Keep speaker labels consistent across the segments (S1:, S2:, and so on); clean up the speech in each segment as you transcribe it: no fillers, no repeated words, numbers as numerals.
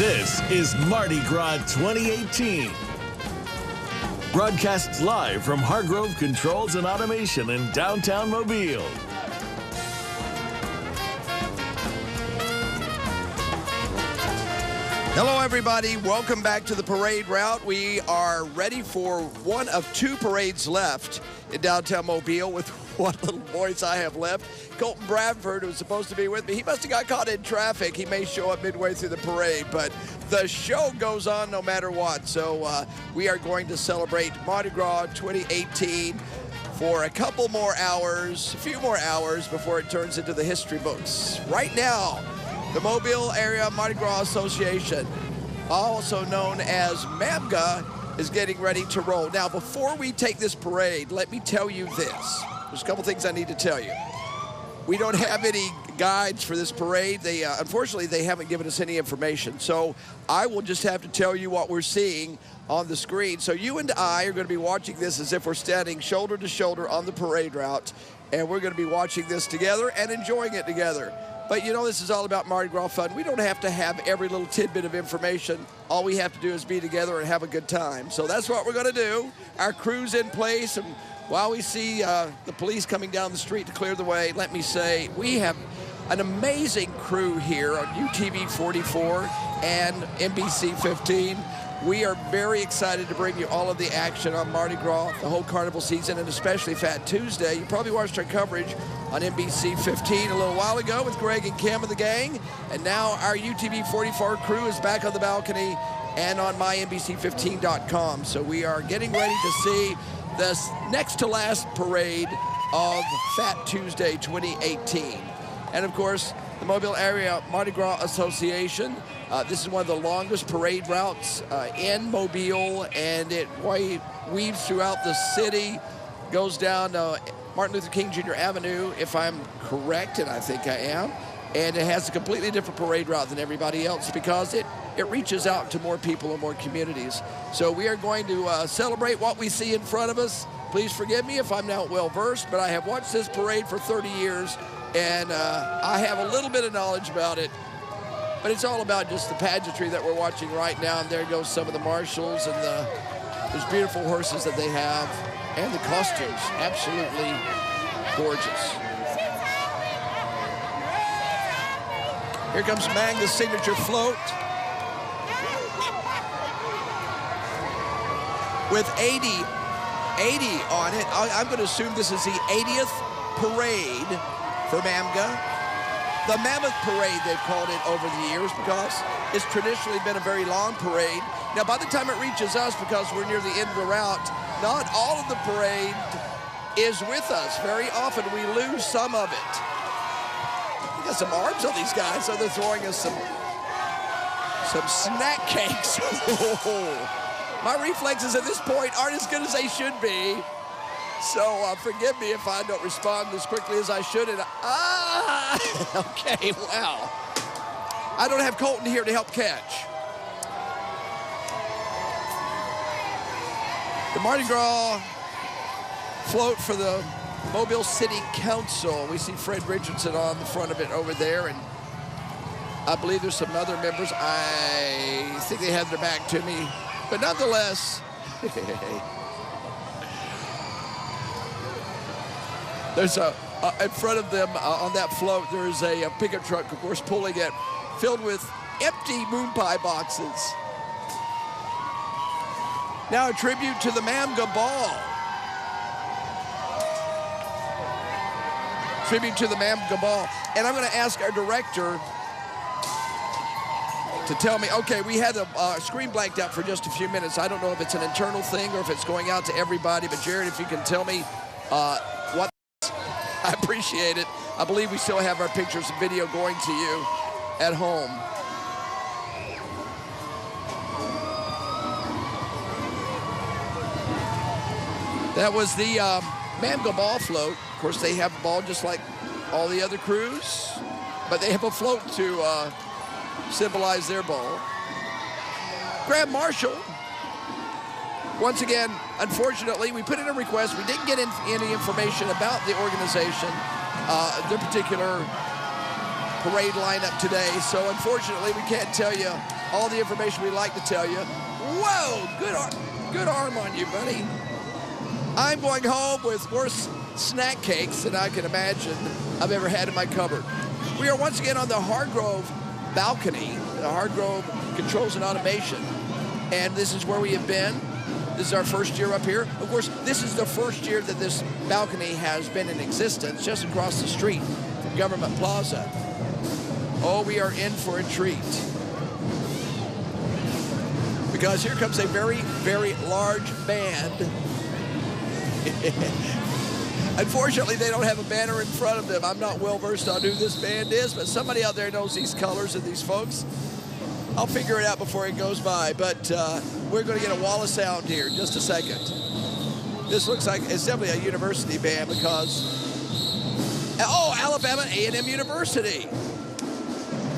S1: This is Mardi Gras 2018. Broadcasts live from Hargrove Controls and Automation in downtown Mobile.
S2: Hello, everybody. Welcome back to the parade route. We are ready for one of two parades left in downtown Mobile with what little voice I have left. Colton Bradford, who's supposed to be with me, he must have got caught in traffic. He may show up midway through the parade, but the show goes on no matter what. So we are going to celebrate Mardi Gras 2018 for a couple more hours, a few more hours before it turns into the history books. Right now, the Mobile Area Mardi Gras Association, also known as MAMGA, is getting ready to roll. Now, before we take this parade, let me tell you this. There's a couple things I need to tell you. We don't have any guides for this parade. Unfortunately, they haven't given us any information. So I will just have to tell you what we're seeing on the screen. So you and I are going to be watching this as if we're standing shoulder to shoulder on the parade route, and we're going to be watching this together and enjoying it together. But you know, this is all about Mardi Gras fun. We don't have to have every little tidbit of information. All we have to do is be together and have a good time. So that's what we're going to do. Our crew's in place, and while we see the police coming down the street to clear the way, let me say we have an amazing crew here on UTV 44 and NBC 15. We are very excited to bring you all of the action on Mardi Gras, the whole carnival season, and especially Fat Tuesday. You probably watched our coverage on NBC 15 a little while ago with Greg and Kim and the gang. And now our UTV 44 crew is back on the balcony and on mynbc15.com. So we are getting ready to see this next to last parade of Fat Tuesday 2018. And of course, the Mobile Area Mardi Gras Association. This is one of the longest parade routes in Mobile, and it weaves throughout the city, goes down Martin Luther King Jr. Avenue, if I'm correct, and I think I am. And it has a completely different parade route than everybody else because it reaches out to more people and more communities. So we are going to celebrate what we see in front of us. Please forgive me if I'm not well-versed, but I have watched this parade for 30 years, and I have a little bit of knowledge about it. But it's all about just the pageantry that we're watching right now. And there goes some of the marshals and those beautiful horses that they have, and the costumes, absolutely gorgeous. Here comes MAMGA's signature float with 80 on it. I'm going to assume this is the 80th parade for MAMGA. The Mammoth Parade, they've called it over the years because it's traditionally been a very long parade. Now, by the time it reaches us, because we're near the end of the route, not all of the parade is with us. Very often, we lose some of it. We got some arms on these guys, so they're throwing us some snack cakes. My reflexes at this point aren't as good as they should be. So forgive me if I don't respond as quickly as I should. And okay, wow. I don't have Colton here to help catch. The Mardi Gras float for the Mobile City Council. We see Fred Richardson on the front of it over there, and I believe there's some other members. I think they have their back to me, but nonetheless, there's in front of them on that float, there's a pickup truck, of course, pulling it, filled with empty moon pie boxes. Now a tribute to the MAMGA Ball. Tribute to the MAMGA Ball. And I'm going to ask our director to tell me, okay, we had the screen blanked out for just a few minutes. I don't know if it's an internal thing or if it's going out to everybody, but Jared, if you can tell me what, I appreciate it. I believe we still have our pictures and video going to you at home. That was the MAMGA Ball float. Of course, they have a ball just like all the other crews, but they have a float to symbolize their ball. Graham Marshall, once again, unfortunately, we put in a request. We didn't get any information about the organization, their particular parade lineup today, so unfortunately we can't tell you all the information we'd like to tell you. Whoa, good arm on you, buddy. I'm going home with worse snack cakes than I can imagine I've ever had in my cupboard. We are once again on the Hargrove balcony, the Hargrove Controls and Automation, and this is where we have been. This is our first year up here. Of course, this is the first year that this balcony has been in existence, just across the street from Government Plaza. Oh, we are in for a treat. Because here comes a very, very large band. Unfortunately, they don't have a banner in front of them. I'm not well versed on who this band is, but somebody out there knows these colors and these folks. I'll figure it out before it goes by, but we're going to get a wall of sound here in just a second. This looks like it's definitely a university band because, oh, Alabama A&M University.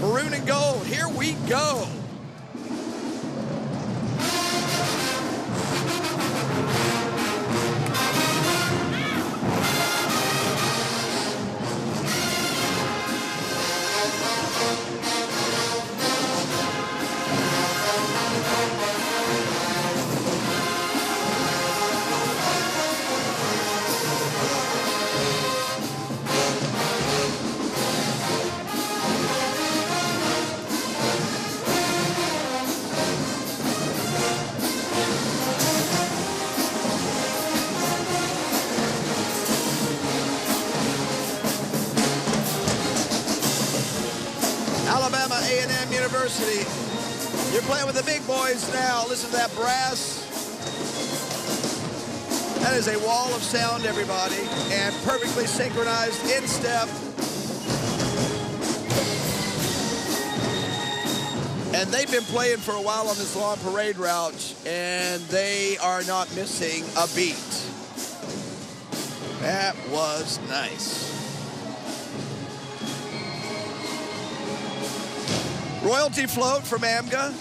S2: Maroon and gold, here we go. Alabama A&M University. You're playing with the big boys now. Listen to that brass. That is a wall of sound, everybody, and perfectly synchronized in step. And they've been playing for a while on this long parade route, and they are not missing a beat. That was nice. Royalty float from MAMGA.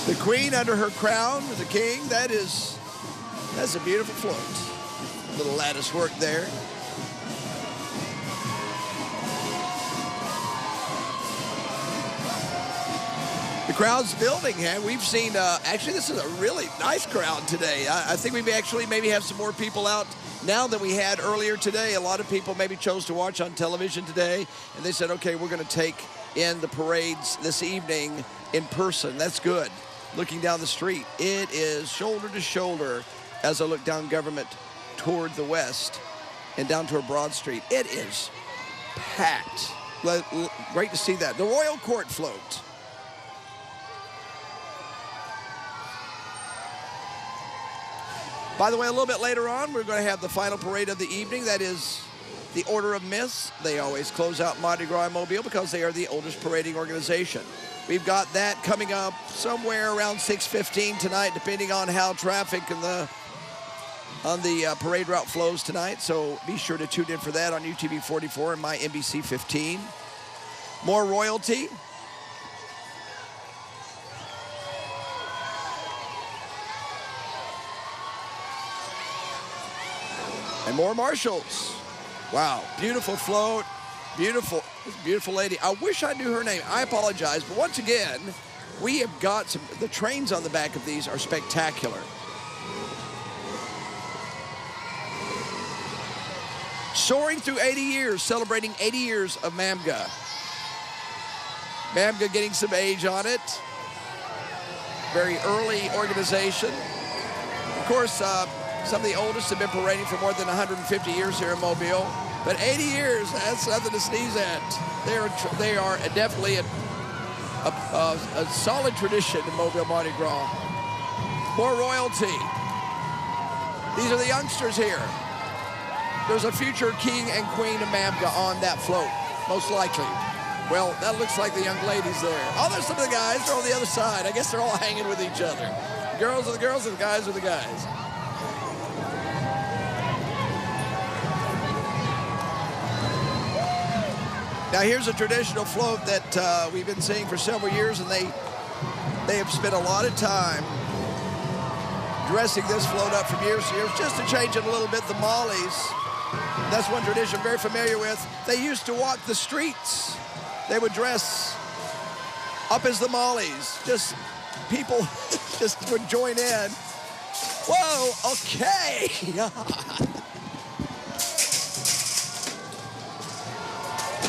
S2: The queen under her crown, the king. That's a beautiful float. Little lattice work there. The crowd's building, and we've seen, actually this is a really nice crowd today. I think we may actually maybe have some more people out now than we had earlier today. A lot of people maybe chose to watch on television today, and they said, okay, we're going to take in the parades this evening in person. That's good. Looking down the street, it is shoulder to shoulder as I look down Government toward the west and down toward Broad Street. It is packed. Great to see that. The Royal Court float. By the way, a little bit later on, we're going to have the final parade of the evening. That is the Order of Miss. They always close out Mardi Gras in Mobile because they are the oldest parading organization. We've got that coming up somewhere around 6:15 tonight, depending on how traffic and on the parade route flows tonight. So be sure to tune in for that on UTV 44 and my NBC 15. More royalty. And more marshals. Wow, beautiful float, beautiful lady. I wish I knew her name. I apologize, but once again, we have got the trains on the back of these are spectacular. Soaring through 80 years, celebrating 80 years of MAMGA. MAMGA getting some age on it. Very early organization. Of course, some of the oldest have been parading for more than 150 years here in Mobile. But 80 years, that's nothing to sneeze at. They are definitely a solid tradition in Mobile Mardi Gras. More royalty. These are the youngsters here. There's a future king and queen of MAMGA on that float, most likely. Well, that looks like the young ladies there. Oh, there's some of the guys. They're on the other side. I guess they're all hanging with each other. The girls are the girls and the guys are the guys. Now here's a traditional float that we've been seeing for several years, and they have spent a lot of time dressing this float up from years to years, just to change it a little bit. The Mollies That's one tradition I'm very familiar with. They used to walk the streets. They would dress up as the Mollies. Just people just would join in. Whoa, okay.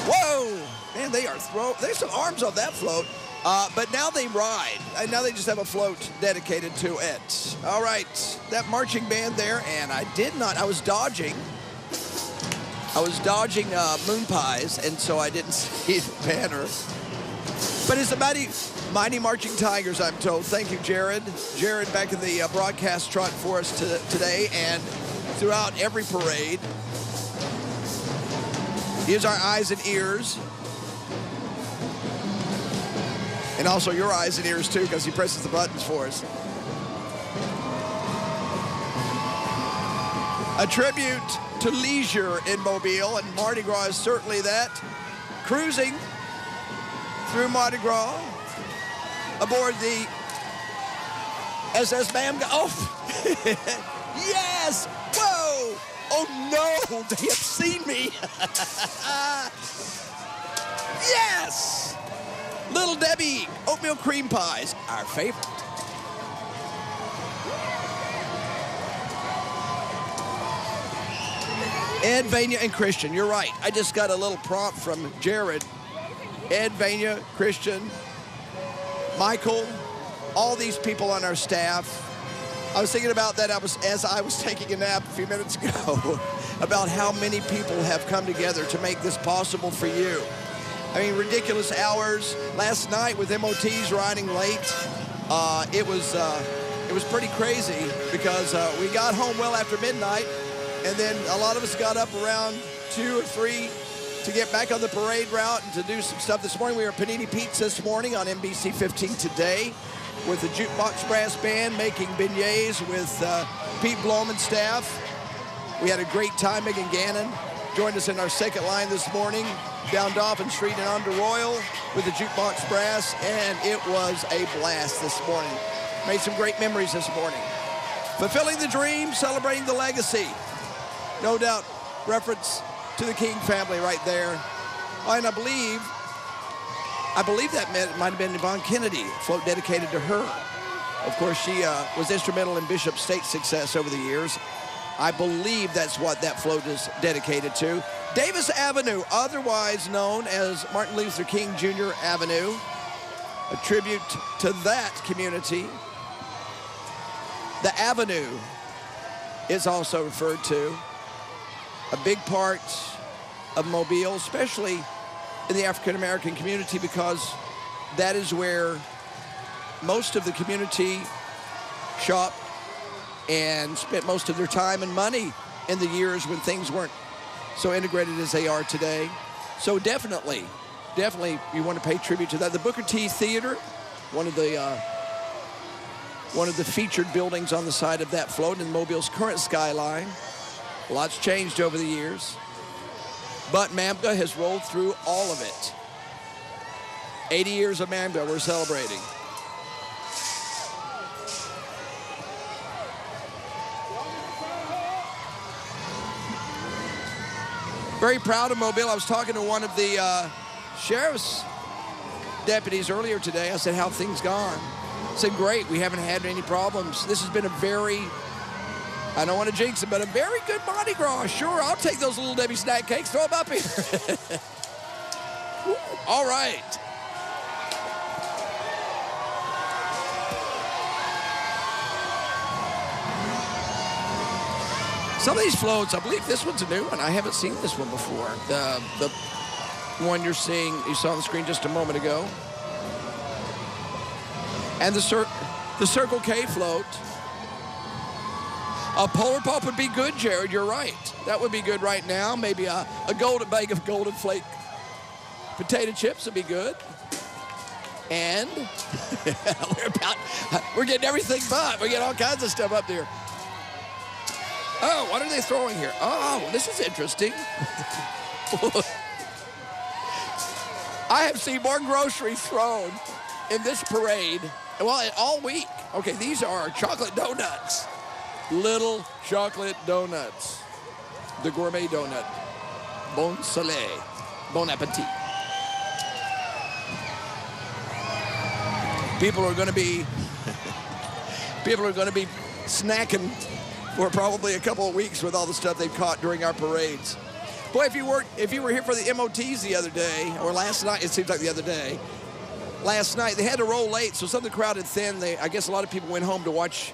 S2: Whoa, man, there's some arms on that float. But now they ride, and now they just have a float dedicated to it. All right, that marching band there, and I was dodging moon pies, and so I didn't see the banner. But it's the mighty Marching Tigers, I'm told. Thank you, Jared. Jared back in the broadcast truck for us today, and throughout every parade. He is our eyes and ears. And also your eyes and ears, too, because he presses the buttons for us. A tribute to leisure in Mobile, and Mardi Gras is certainly that. Cruising through Mardi Gras aboard the SS MAMGA. Oh, yes! Whoa! Oh, no! They have seen me! Yes! Little Debbie oatmeal cream pies, our favorite. Ed, Vania, and Christian, you're right. I just got a little prompt from Jared. Ed, Vania, Christian, Michael, all these people on our staff. I was thinking about that as I was taking a nap a few minutes ago about how many people have come together to make this possible for you. I mean, ridiculous hours. Last night with MOTs riding late, it was pretty crazy because we got home well after midnight, and then a lot of us got up around 2 or 3 to get back on the parade route and to do some stuff. This morning we were at Panini Pizza this morning on NBC 15 Today with the Jukebox Brass Band making beignets with Pete Blom and staff. We had a great time. Megan Gannon joined us in our second line this morning down Dolphin Street and onto Royal with the Jukebox Brass, and it was a blast this morning. Made some great memories this morning. Fulfilling the dream, celebrating the legacy. No doubt reference to the King family right there. And I believe that might have been Yvonne Kennedy, float dedicated to her. Of course, she was instrumental in Bishop State's success over the years. I believe that's what that float is dedicated to. Davis Avenue, otherwise known as Martin Luther King Jr. Avenue, a tribute to that community. The Avenue is also referred to. A big part of Mobile, especially in the African-American community, because that is where most of the community shopped and spent most of their time and money in the years when things weren't so integrated as they are today. So definitely you want to pay tribute to that. The Booker T Theater, one of the featured buildings on the side of that float in Mobile's current skyline. A lot's changed over the years, but MAMGA has rolled through all of it. 80 years of MAMGA we're celebrating. Very proud of Mobile. I was talking to one of the sheriff's deputies earlier today. I said, how have things gone? I said, great. We haven't had any problems. This has been a very, I don't want to jinx it, but a very good Mardi Gras. Sure, I'll take those Little Debbie snack cakes. Throw them up here. All right. Some of these floats, I believe this one's a new one. I haven't seen this one before. The one you saw on the screen just a moment ago. And the Circle K float. A Polar Pop would be good, Jared. You're right. That would be good right now. Maybe a golden bag of Golden Flake potato chips would be good. And we're getting everything but. We get all kinds of stuff up there. Oh, what are they throwing here? Oh, this is interesting. I have seen more groceries thrown in this parade, well, all week. Okay, these are chocolate donuts. Little chocolate donuts. the gourmet donut. Bon soleil. Bon appetit. People are going to be snacking for probably a couple of weeks with all the stuff they've caught during our parades. Boy, if you were here for the MOTs the other day, or last night, it seems like the other day, last night, they had to roll late, so some of the crowd had thinned. I guess a lot of people went home to watch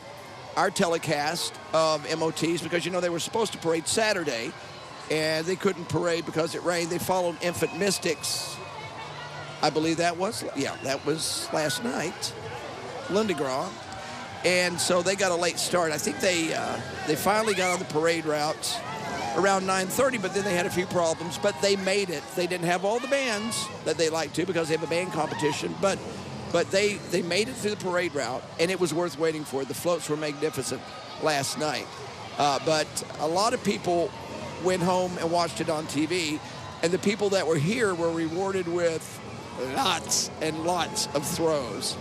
S2: our telecast of MOTs because, you know, they were supposed to parade Saturday, and they couldn't parade because it rained. They followed Infant Mystics. I believe that was last night, Mardi Gras. And so they got a late start. I think they finally got on the parade route around 9:30, but then they had a few problems. But they made it. They didn't have all the bands that they like to because they have a band competition. But they made it through the parade route, and it was worth waiting for. The floats were magnificent last night. But a lot of people went home and watched it on TV, and the people that were here were rewarded with lots and lots of throws.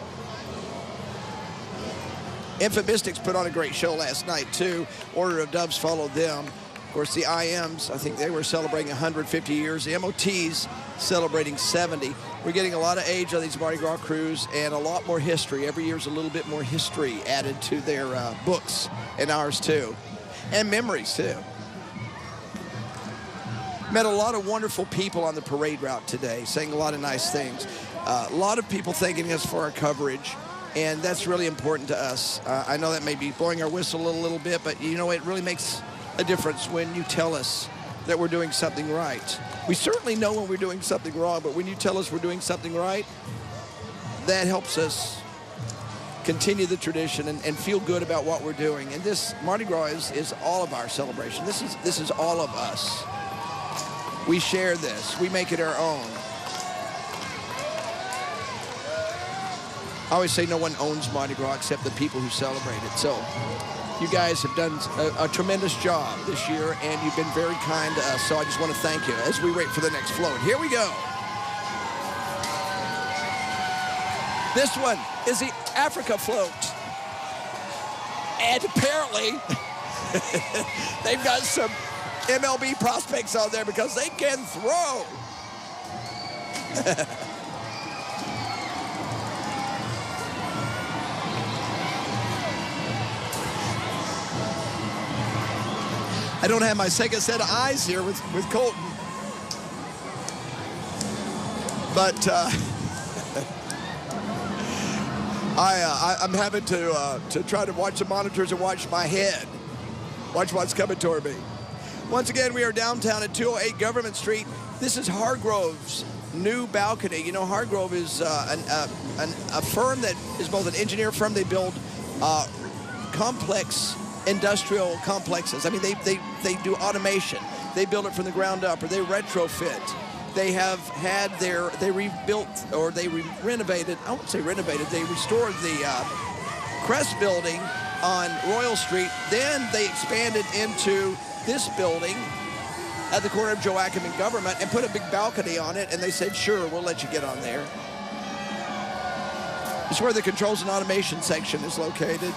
S2: Infant Mystics put on a great show last night, too. Order of Doves followed them. Of course, the IMs, I think they were celebrating 150 years. The MOTs celebrating 70. We're getting a lot of age on these Mardi Gras crews and a lot more history. Every year's a little bit more history added to their books, and ours, too. And memories, too. Met a lot of wonderful people on the parade route today, saying a lot of nice things. A lot of people thanking us for our coverage. And that's really important to us. I know that may be blowing our whistle a little bit, but, you know, it really makes a difference when you tell us that we're doing something right. We certainly know when we're doing something wrong, but when you tell us we're doing something right, that helps us continue the tradition and feel good about what we're doing. And this Mardi Gras is all of our celebration. This is all of us. We share this. We make it our own. I always say no one owns Mardi Gras except the people who celebrate it. So you guys have done a tremendous job this year, and you've been very kind to us. So I just want to thank you as we wait for the next float. Here we go. This one is the Africa float. And apparently, they've got some MLB prospects on there because they can throw. I don't have my second set of eyes here with Colton. But I'm having to try to watch the monitors and watch my head. Watch what's coming toward me. Once again, we are downtown at 208 Government Street. This is Hargrove's new balcony. You know, Hargrove is a firm that is both an engineer firm. They build complex industrial complexes. I mean, they do automation. They build it from the ground up, or they retrofit. They have had they rebuilt, or they renovated, I won't say renovated, they restored the Crest building on Royal Street. Then they expanded into this building at the corner of Joachim and Government and put a big balcony on it, and they said, sure, we'll let you get on there. It's where the controls and automation section is located.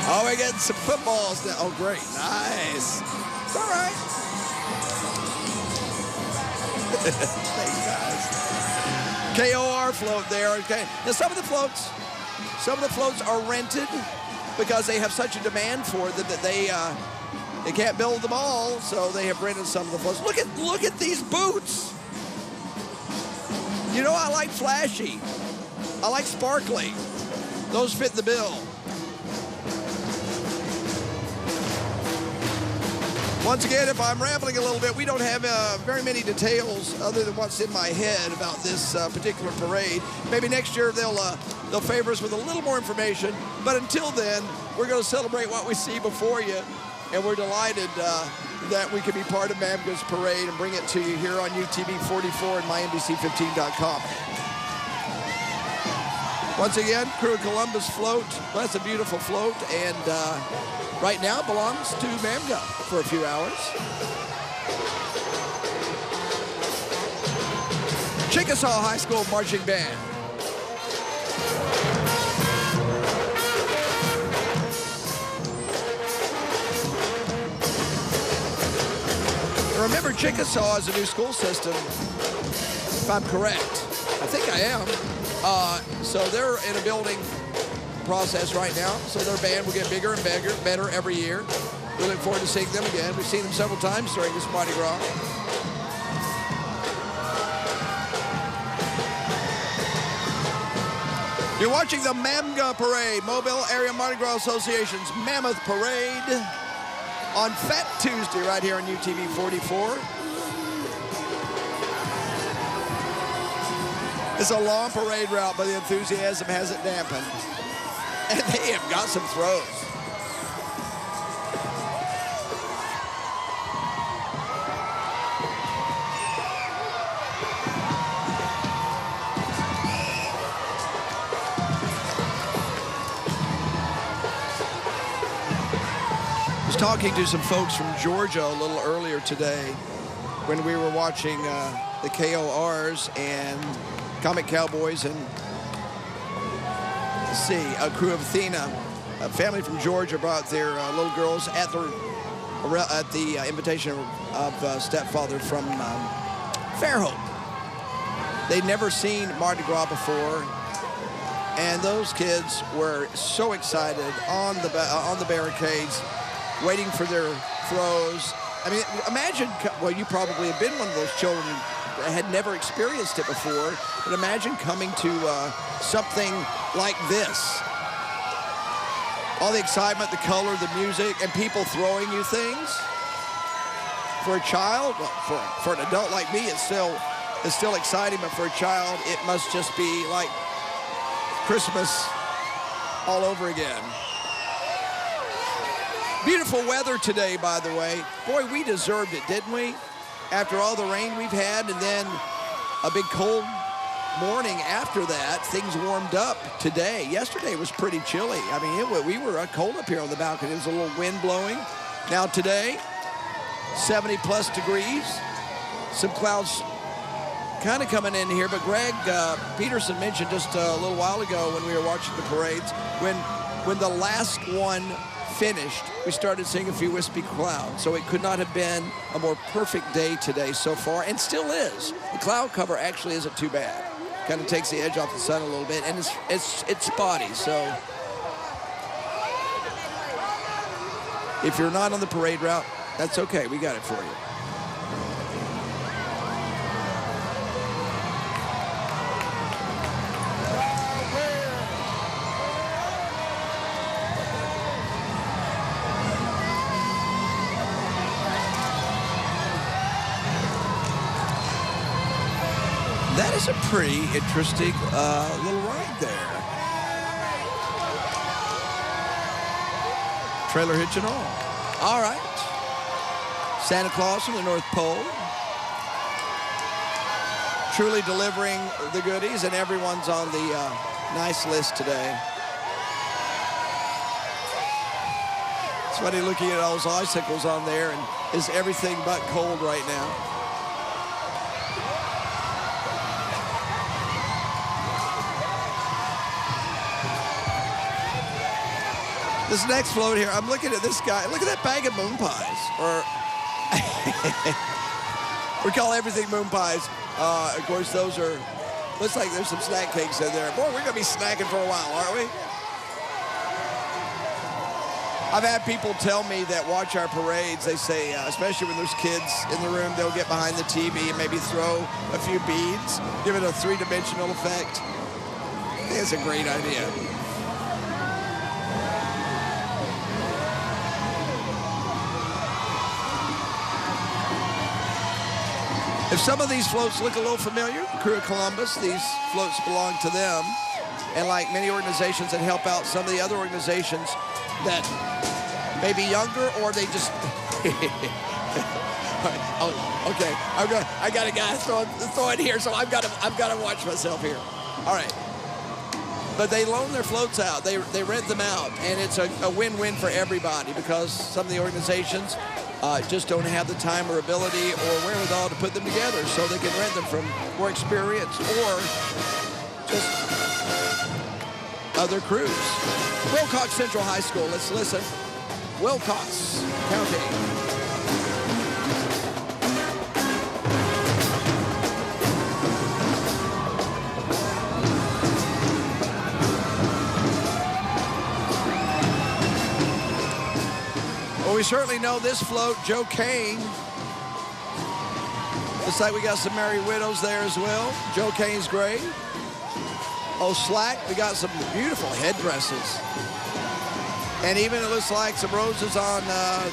S2: Oh, we're getting some footballs now. Oh, great. Nice. It's all right. Thanks, guys. KOR float there. Okay. Now, some of the floats are rented because they have such a demand for them that they can't build them all, so they have rented some of the floats. Look at these boots. You know, I like flashy. I like sparkly. Those fit the bill. Once again, if I'm rambling a little bit, we don't have very many details other than what's in my head about this particular parade. Maybe next year they'll favor us with a little more information. But until then, we're going to celebrate what we see before you. And we're delighted that we can be part of MAMGA's parade and bring it to you here on UTV 44 and MyNBC15.com. Once again, Crew of Columbus float. Well, that's a beautiful float, and right now it belongs to MAMGA for a few hours. Chickasaw High School Marching Band. remember, Chickasaw is a new school system, if I'm correct. I think I am. So they're in a building process right now. So their band will get bigger and bigger, better every year. We look forward to seeing them again. We've seen them several times during this Mardi Gras. You're watching the MAMGA Parade, Mobile Area Mardi Gras Association's Mammoth Parade on Fat Tuesday right here on UTV 44. It's a long parade route, but the enthusiasm hasn't dampened. And they have got some throws. I was talking to some folks from Georgia a little earlier today when we were watching the KORs and Comic Cowboys and, let's see, a crew of Athena. A family from Georgia brought their little girls at the invitation of stepfather from Fairhope. They'd never seen Mardi Gras before, and those kids were so excited on the barricades, waiting for their throws. I mean, imagine, well, you probably have been one of those children that had never experienced it before, but imagine coming to something like this. All the excitement, the color, the music, and people throwing you things. For a child, well, for an adult like me, it's still exciting, but for a child, it must just be like Christmas all over again. Beautiful weather today, by the way. Boy, we deserved it, didn't we? After all the rain we've had, and then a big cold morning after that, things warmed up today. Yesterday was pretty chilly. I mean, we were cold up here on the balcony. There was a little wind blowing. Now today, 70-plus degrees. Some clouds kind of coming in here, but Greg Peterson mentioned just a little while ago when we were watching the parades, when the last one finished, we started seeing a few wispy clouds. So it could not have been a more perfect day today so far, and still is. The cloud cover actually isn't too bad. Kind of takes the edge off the sun a little bit, and it's spotty. So if you're not on the parade route, that's okay. We got it for you. That is a pretty interesting little ride there. Trailer hitch and all. All right. Santa Claus from the North Pole. Truly delivering the goodies, and everyone's on the nice list today. It's funny looking at all those icicles on there, and it's everything but cold right now. This next float here, I'm looking at this guy. Look at that bag of moon pies. Or we call everything moon pies. Of course, those are, looks like there's some snack cakes in there. Boy, we're going to be snacking for a while, aren't we? I've had people tell me that watch our parades. They say, especially when there's kids in the room, they'll get behind the TV and maybe throw a few beads, give it a three-dimensional effect. I think it's a great idea. If some of these floats look a little familiar, the crew of Columbus, these floats belong to them. And like many organizations that help out some of the other organizations that may be younger, or they just... Okay, I got a guy throwing here, so I've got to watch myself here. All right. But they loan their floats out. They rent them out, and it's a win-win for everybody, because some of the organizations just don't have the time or ability or wherewithal to put them together, so they can rent them from more experienced or just other crews. Wilcox Central High School, let's listen. Wilcox County. certainly know this float, Joe Kane. Looks like we got some married widows there as well. Joe Kane's great. Oh, slack, we got some beautiful headdresses. And even it looks like some roses on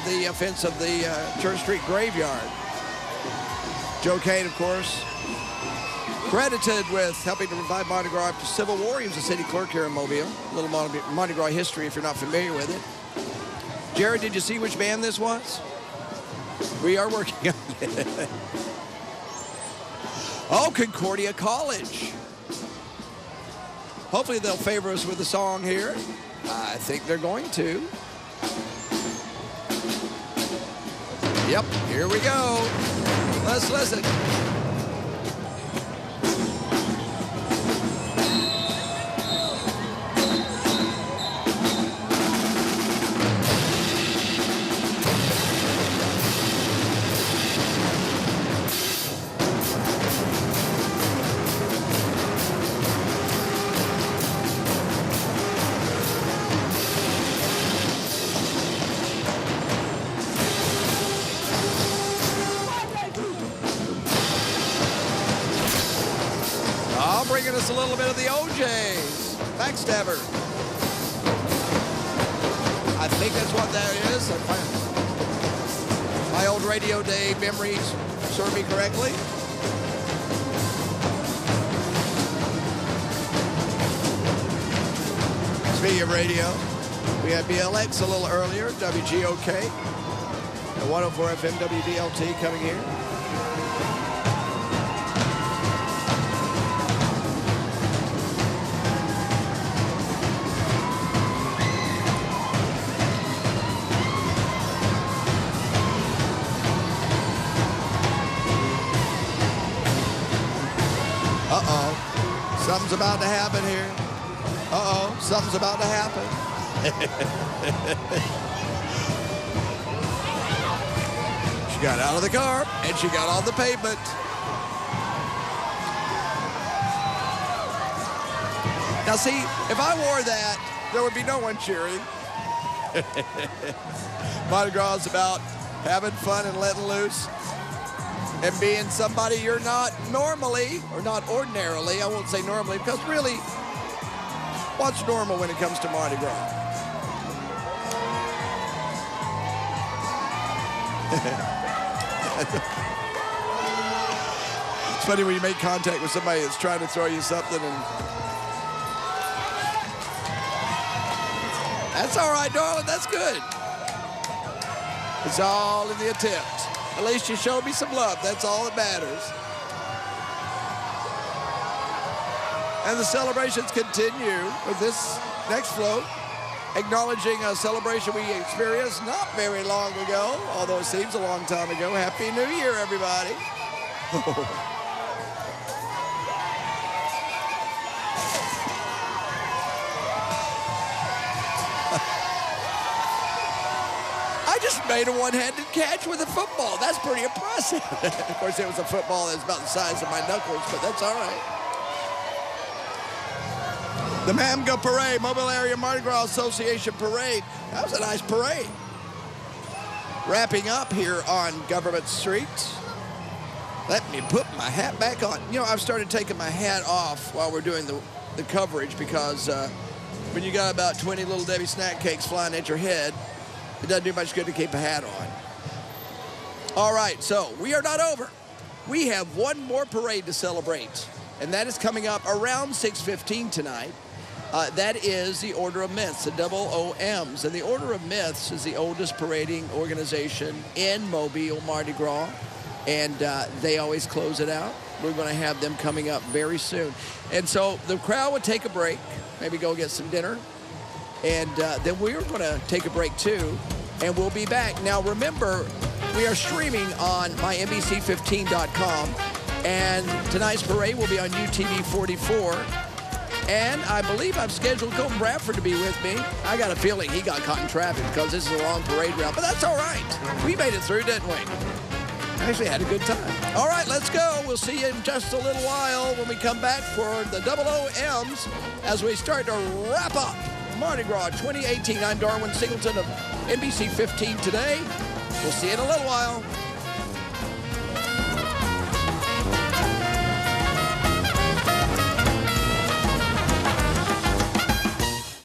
S2: the fence of the Church Street graveyard. Joe Kane, of course, credited with helping to revive Mardi Gras after Civil War. He was a city clerk here in Mobile. A little Mardi Gras history if you're not familiar with it. Jared, did you see which band this was? We are working on it. Oh, Concordia College. Hopefully they'll favor us with a song here. I think they're going to. Yep, here we go. Let's listen. Bringing us a little bit of the OJs. Backstabber. I think that's what that is. My old radio day memories serve me correctly. Speaking of radio, we had BLX a little earlier, WGOK, at 104 FM WDLT coming here. Something's about to happen here. Uh-oh, something's about to happen. She got out of the car, and she got on the pavement. Now, see, if I wore that, there would be no one cheering. Mardi Gras is about having fun and letting loose. And being somebody you're not normally, or not ordinarily, I won't say normally, because really, what's normal when it comes to Mardi Gras? It's funny when you make contact with somebody that's trying to throw you something, and that's all right, darling, that's good. It's all in the attempt. At least you showed me some love. That's all that matters. And the celebrations continue with this next float, acknowledging a celebration we experienced not very long ago, although it seems a long time ago. Happy New Year, everybody. Made a one-handed catch with a football. That's pretty impressive. Of course, it was a football that's about the size of my knuckles, but that's all right. The MAMGA Parade, Mobile Area Mardi Gras Association Parade. That was a nice parade. Wrapping up here on Government Street. Let me put my hat back on. You know, I've started taking my hat off while we're doing the coverage because when you got about 20 little Debbie snack cakes flying at your head, it doesn't do much good to keep a hat on. All right, so we are not over. We have one more parade to celebrate, and that is coming up around 6:15 tonight. That is the Order of Myths, the double OMs. And the Order of Myths is the oldest parading organization in Mobile, Mardi Gras, and they always close it out. We're going to have them coming up very soon. And so the crowd would take a break, maybe go get some dinner. And then we're going to take a break, too, and we'll be back. Now, remember, we are streaming on mynbc15.com, and tonight's parade will be on UTV 44. And I believe I've scheduled Colton Bradford to be with me. I got a feeling he got caught in traffic because this is a long parade route, but that's all right. We made it through, didn't we? Actually had a good time. All right, let's go. We'll see you in just a little while when we come back for the double OMs as we start to wrap up Mardi Gras 2018. I'm Darwin Singleton of NBC 15 Today. We'll see you in a little while.